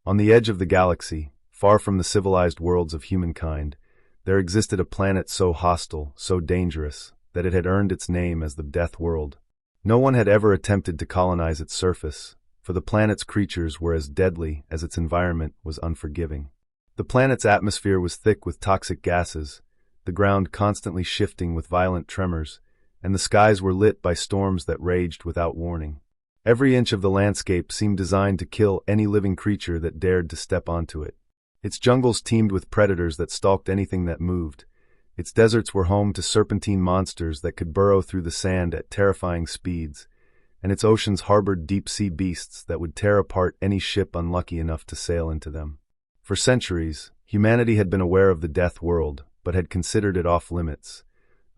On the edge of the galaxy, far from the civilized worlds of humankind, there existed a planet so hostile, so dangerous, that it had earned its name as the Deathworld. No one had ever attempted to colonize its surface, for the planet's creatures were as deadly as its environment was unforgiving. The planet's atmosphere was thick with toxic gases, the ground constantly shifting with violent tremors, and the skies were lit by storms that raged without warning. Every inch of the landscape seemed designed to kill any living creature that dared to step onto it. Its jungles teemed with predators that stalked anything that moved. Its deserts were home to serpentine monsters that could burrow through the sand at terrifying speeds, and its oceans harbored deep-sea beasts that would tear apart any ship unlucky enough to sail into them. For centuries, humanity had been aware of the Deathworld, but had considered it off-limits,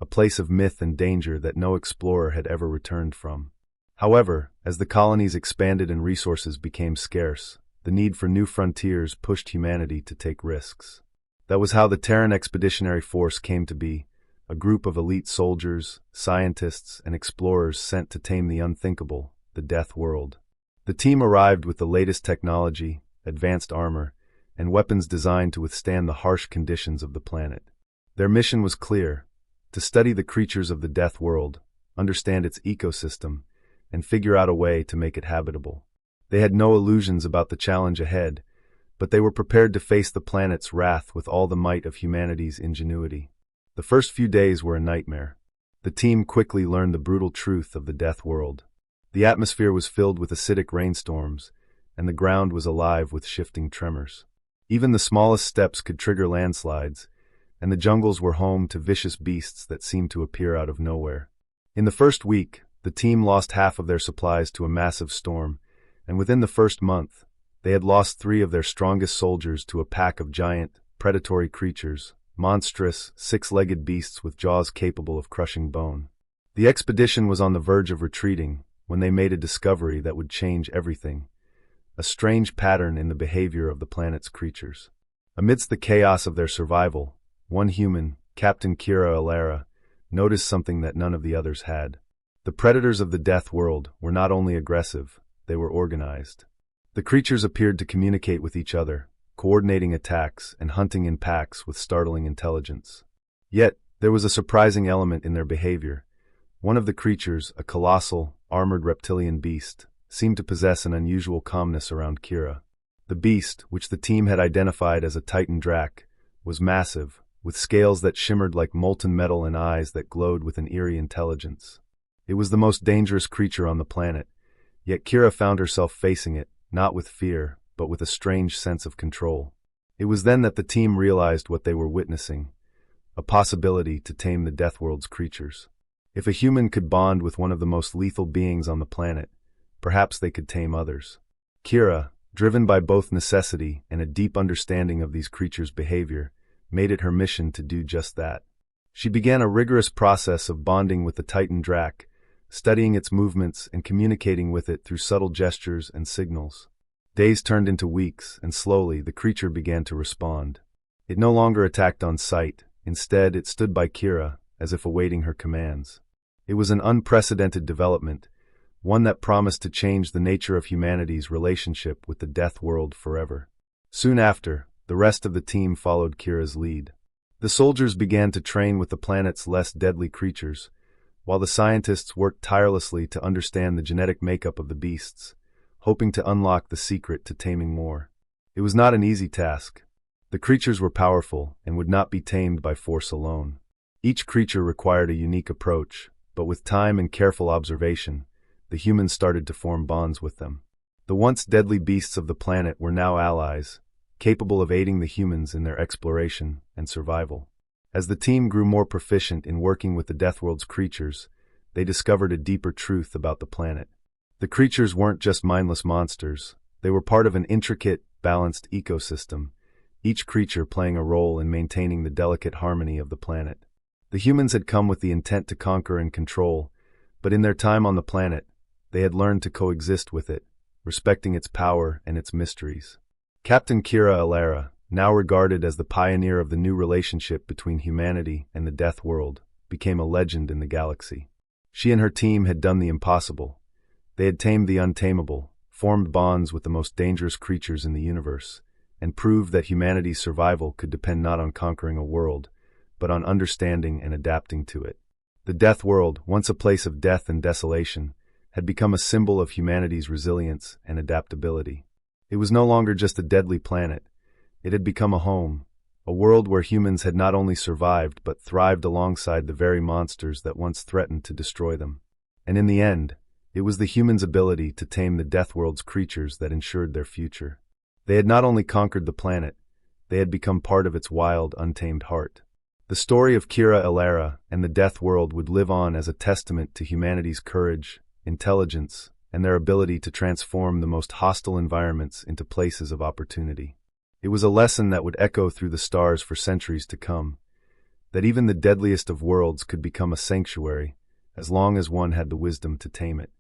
a place of myth and danger that no explorer had ever returned from. However, as the colonies expanded and resources became scarce, the need for new frontiers pushed humanity to take risks. That was how the Terran Expeditionary Force came to be, a group of elite soldiers, scientists, and explorers sent to tame the unthinkable, the Deathworld. The team arrived with the latest technology, advanced armor, and weapons designed to withstand the harsh conditions of the planet. Their mission was clear: to study the creatures of the Deathworld, understand its ecosystem, and figure out a way to make it habitable. They had no illusions about the challenge ahead, but they were prepared to face the planet's wrath with all the might of humanity's ingenuity. The first few days were a nightmare. The team quickly learned the brutal truth of the Deathworld. The atmosphere was filled with acidic rainstorms, and the ground was alive with shifting tremors. Even the smallest steps could trigger landslides, and the jungles were home to vicious beasts that seemed to appear out of nowhere. In the first week, the team lost half of their supplies to a massive storm, and within the first month, they had lost 3 of their strongest soldiers to a pack of giant, predatory creatures, monstrous, 6-legged beasts with jaws capable of crushing bone. The expedition was on the verge of retreating when they made a discovery that would change everything: a strange pattern in the behavior of the planet's creatures. Amidst the chaos of their survival, one human, Captain Kira Alara, noticed something that none of the others had. The predators of the Deathworld were not only aggressive, they were organized. The creatures appeared to communicate with each other, coordinating attacks and hunting in packs with startling intelligence. Yet, there was a surprising element in their behavior. One of the creatures, a colossal, armored reptilian beast, seemed to possess an unusual calmness around Kira. The beast, which the team had identified as a Titan Drac, was massive, with scales that shimmered like molten metal and eyes that glowed with an eerie intelligence. It was the most dangerous creature on the planet, yet Kira found herself facing it, not with fear, but with a strange sense of control. It was then that the team realized what they were witnessing: a possibility to tame the Deathworld's creatures. If a human could bond with one of the most lethal beings on the planet, perhaps they could tame others. Kira, driven by both necessity and a deep understanding of these creatures' behavior, made it her mission to do just that. She began a rigorous process of bonding with the Titan Drac, studying its movements and communicating with it through subtle gestures and signals. Days turned into weeks, and slowly the creature began to respond. It no longer attacked on sight. Instead, it stood by Kira, as if awaiting her commands. It was an unprecedented development, one that promised to change the nature of humanity's relationship with the Deathworld forever. Soon after, the rest of the team followed Kira's lead. The soldiers began to train with the planet's less deadly creatures, while the scientists worked tirelessly to understand the genetic makeup of the beasts, hoping to unlock the secret to taming more. It was not an easy task. The creatures were powerful and would not be tamed by force alone. Each creature required a unique approach, but with time and careful observation, the humans started to form bonds with them. The once deadly beasts of the planet were now allies, capable of aiding the humans in their exploration and survival. As the team grew more proficient in working with the Deathworld's creatures, they discovered a deeper truth about the planet. The creatures weren't just mindless monsters. They were part of an intricate, balanced ecosystem, each creature playing a role in maintaining the delicate harmony of the planet. The humans had come with the intent to conquer and control, but in their time on the planet, they had learned to coexist with it, respecting its power and its mysteries. Captain Kira Alara, now regarded as the pioneer of the new relationship between humanity and the Deathworld, became a legend in the galaxy. She and her team had done the impossible. They had tamed the untamable, formed bonds with the most dangerous creatures in the universe, and proved that humanity's survival could depend not on conquering a world, but on understanding and adapting to it. The Death World, once a place of death and desolation, had become a symbol of humanity's resilience and adaptability. It was no longer just a deadly planet. It had become a home, a world where humans had not only survived but thrived alongside the very monsters that once threatened to destroy them. And in the end, it was the humans' ability to tame the Deathworld's creatures that ensured their future. They had not only conquered the planet, they had become part of its wild, untamed heart. The story of Kira Elara and the Death World would live on as a testament to humanity's courage, intelligence, and their ability to transform the most hostile environments into places of opportunity. It was a lesson that would echo through the stars for centuries to come, that even the deadliest of worlds could become a sanctuary as long as one had the wisdom to tame it.